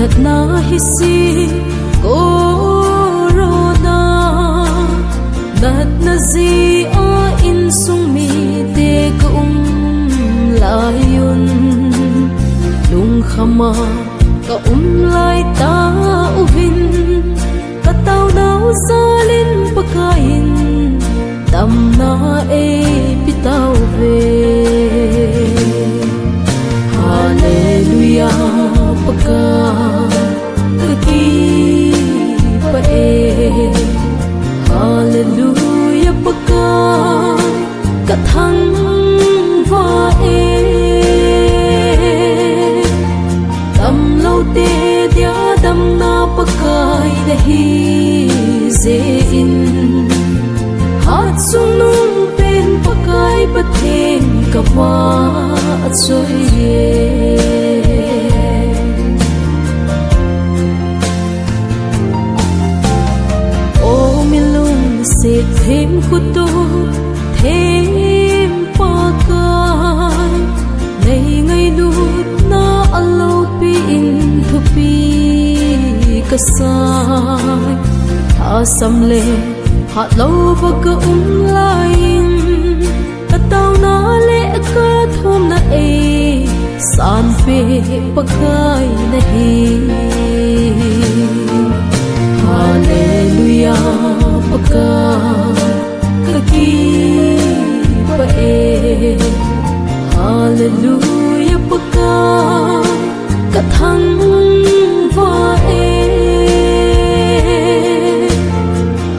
kat na hisi corona nat na zi a in sung mi te ka layun lung khama ka lai ta uvin ka tau nau salin pakain tam na e pitau ve hallelujah paka ki pa e hallelujah paka ka thang va e tam lo te dia dam na pakai na hi ze in hat sung nung pen pakai pathen ka wa achoi ye o milung se thêm kuto thêm pakai nei ngai lut na alo pi in thu pi ka sai tha sam le hat lo ba ka lain ka tau na le ka thom na e san pe pakai na hi hallelujah paka ka ki pa e hallelujah paka ka thang va e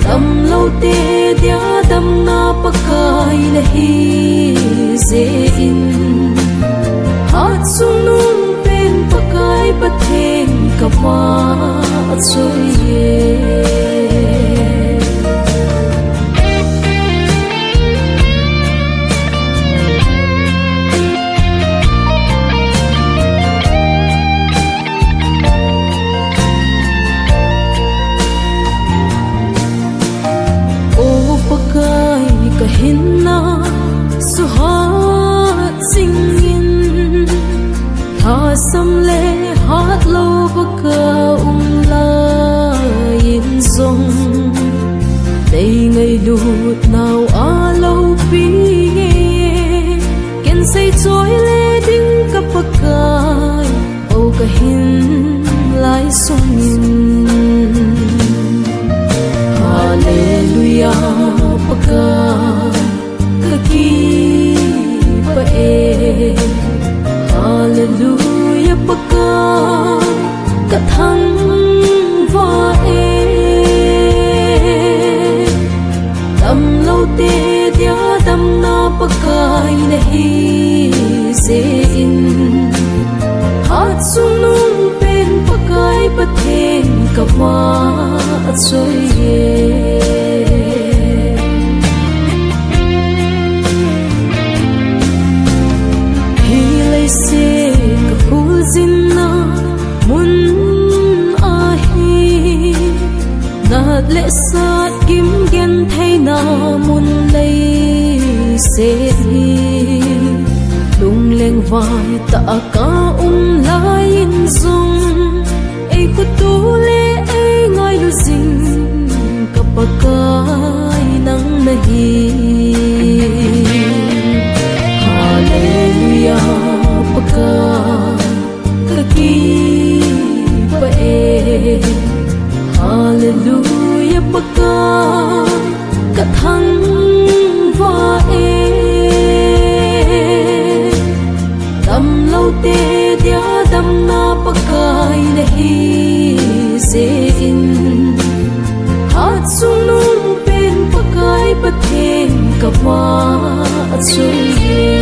tam lo te dia dam na pakai na hi ze in hat sung nung pen pakai pathen ka wa achoi ye hinna suhat singin tha sam le hat lo baka lain zong dei ngai lut nau a lo pi ken sei choi le ding ka pakai o ka hin lai songin hallelujah paka ka ki pa e hallelujah paka ka thang va e tam lo te dia dam na pakai na hi ze in hat sung nung pen pakai pathen ka wa achoi ye se ka phul zin na mun a hi nat le sat kim gen thai na mun lei se hi lung leng vai ta ka lai in zong ei ku tu le ei ngai lu zing ka pakai nang na hi hallelujah paka ka ki pa e hallelujah paka ka thang va e tam lo te dia dam na pakai na hi ze in hat sung nung pen pakai pathen ka wa achoi ye